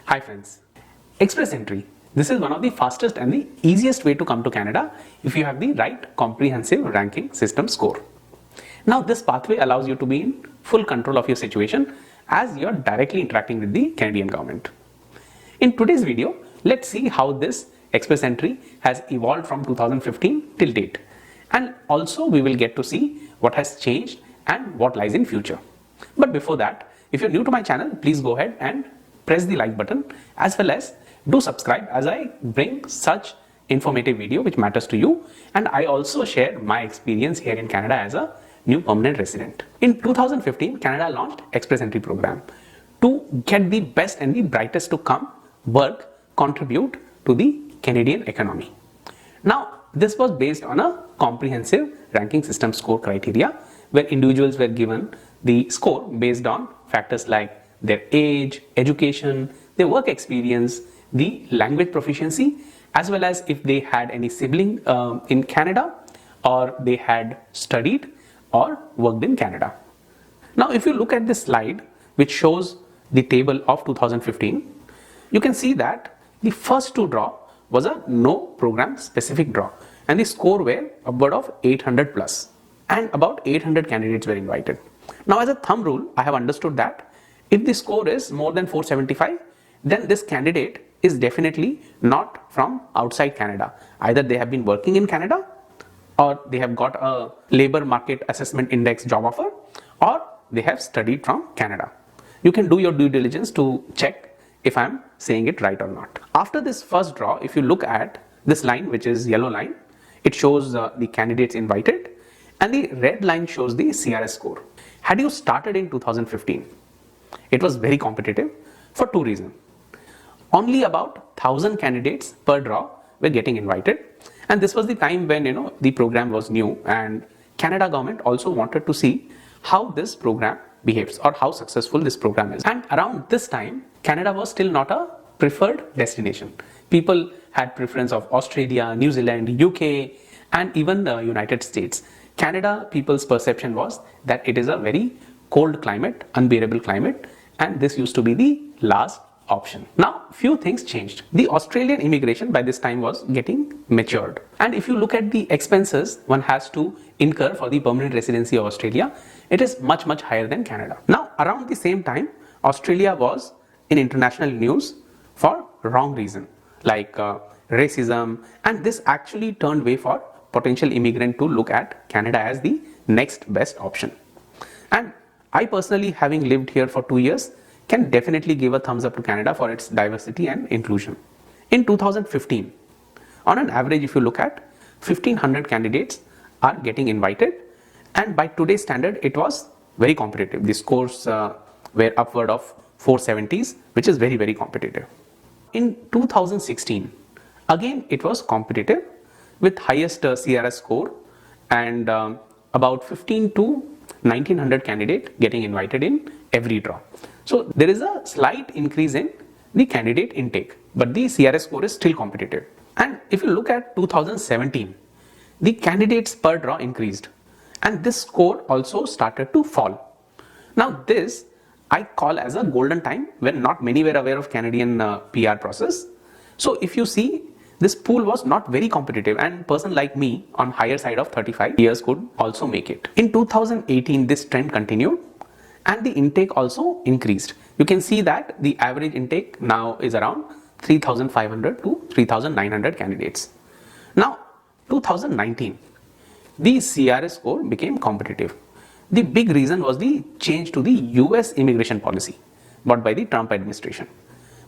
Hi friends. Express entry. This is one of the fastest and the easiest way to come to Canada if you have the right comprehensive ranking system score. Now this pathway allows you to be in full control of your situation as you are directly interacting with the Canadian government. In today's video, let's see how this express entry has evolved from 2015 till date. And also we will get to see what has changed and what lies in future. But before that, if you're new to my channel, please go ahead and press the like button as well as do subscribe as I bring such informative video which matters to you, and I also share my experience here in Canada as a new permanent resident. In 2015, Canada launched Express Entry program to get the best and the brightest to come work, contribute to the Canadian economy. Now, this was based on a comprehensive ranking system score criteria where individuals were given the score based on factors like their age, education, their work experience, the language proficiency, as well as if they had any sibling in Canada or they had studied or worked in Canada. Now, if you look at this slide which shows the table of 2015, you can see that the first to draw was a no program specific draw and the score were upward of 800 plus and about 800 candidates were invited. Now, as a thumb rule, I have understood that if the score is more than 475, then this candidate is definitely not from outside Canada. Either they have been working in Canada or they have got a labor market assessment index job offer or they have studied from Canada. You can do your due diligence to check if I am saying it right or not. After this first draw, if you look at this line, which is yellow line, it shows the candidates invited and the red line shows the CRS score. Had you started in 2015, it was very competitive for two reasons. Only about 1,000 candidates per draw were getting invited, and this was the time when the program was new and Canada government also wanted to see how this program behaves or how successful this program is. And around this time, Canada was still not a preferred destination. People had preference of Australia, New Zealand, UK, and even the United States. Canada people's perception was that it is a very cold climate, unbearable climate, and this used to be the last option. Now, few things changed. The Australian immigration by this time was getting matured. And if you look at the expenses one has to incur for the permanent residency of Australia, it is much higher than Canada. Now, around the same time, Australia was in international news for wrong reason, like racism, and this actually turned way for potential immigrant to look at Canada as the next best option. And I personally, having lived here for 2 years, can definitely give a thumbs up to Canada for its diversity and inclusion. In 2015, on an average, if you look at 1,500 candidates are getting invited, and by today's standard, it was very competitive. The scores were upward of 470s, which is very competitive. In 2016, again, it was competitive with highest CRS score and about 15 to 1900 candidates getting invited in every draw. So there is a slight increase in the candidate intake, but the CRS score is still competitive. And if you look at 2017, the candidates per draw increased and this score also started to fall. Now this I call as a golden time when not many were aware of Canadian PR process. So if you see, this pool was not very competitive and person like me on higher side of 35 years could also make it. In 2018, this trend continued and the intake also increased. You can see that the average intake now is around 3,500 to 3,900 candidates. Now, 2019, the CRS score became competitive. The big reason was the change to the US immigration policy brought by the Trump administration.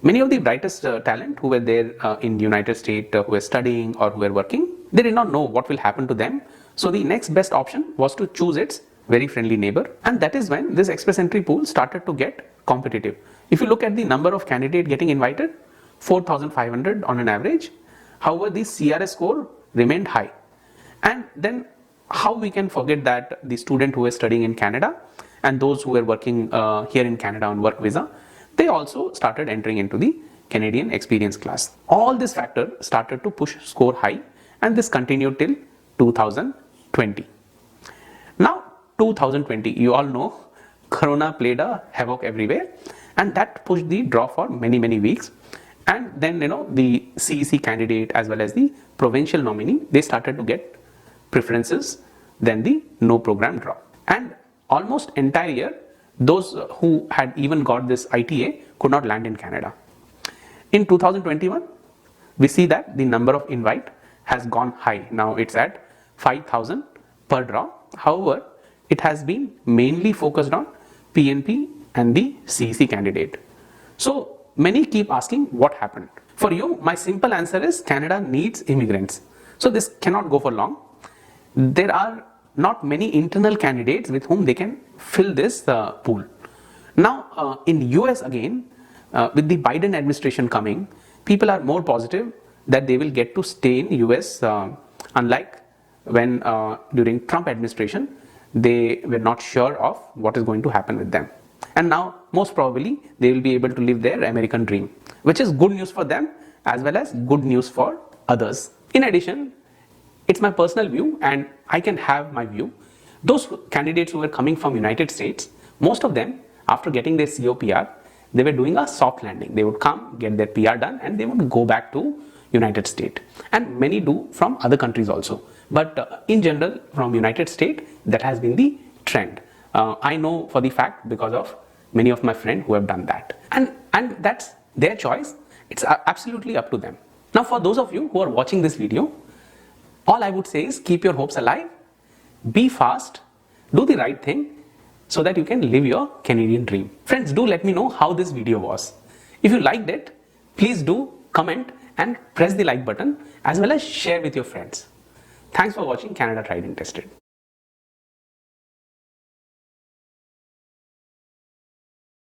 Many of the brightest talent who were there in the United States, who were studying or who were working, they did not know what will happen to them. So the next best option was to choose its very friendly neighbor, and that is when this express entry pool started to get competitive. If you look at the number of candidates getting invited, 4,500 on an average. However, the CRS score remained high. And then how we can forget that the student who were studying in Canada and those who were working here in Canada on work visa, they also started entering into the Canadian experience class. All this factor started to push score high and this continued till 2020. Now 2020, you all know Corona played a havoc everywhere and that pushed the draw for many weeks. And then the CEC candidate as well as the provincial nominee, they started to get preferences than the no program draw. And almost entire year, those who had even got this ITA could not land in Canada. In 2021, we see that the number of invite has gone high. Now it's at 5,000 per draw. However, it has been mainly focused on PNP and the CEC candidate. So many keep asking what happened. For you, my simple answer is Canada needs immigrants. So this cannot go for long. There are not many internal candidates with whom they can fill this pool. Now in US again, with the Biden administration coming, people are more positive that they will get to stay in US, unlike when during Trump administration they were not sure of what is going to happen with them. And now most probably they will be able to live their American dream, which is good news for them as well as good news for others. In addition, it's my personal view and I can have my view. Those candidates who were coming from United States, most of them after getting their COPR, they were doing a soft landing. They would come, get their PR done, and they would go back to United States. And many do from other countries also. But in general, from United States, that has been the trend. I know for the fact because of many of my friends who have done that. And that's their choice. It's absolutely up to them. Now, for those of you who are watching this video, all I would say is keep your hopes alive, be fast, do the right thing, so that you can live your Canadian dream. Friends, do let me know how this video was. If you liked it, please do comment and press the like button as well as share with your friends. Thanks for watching Canada Tried and Tested.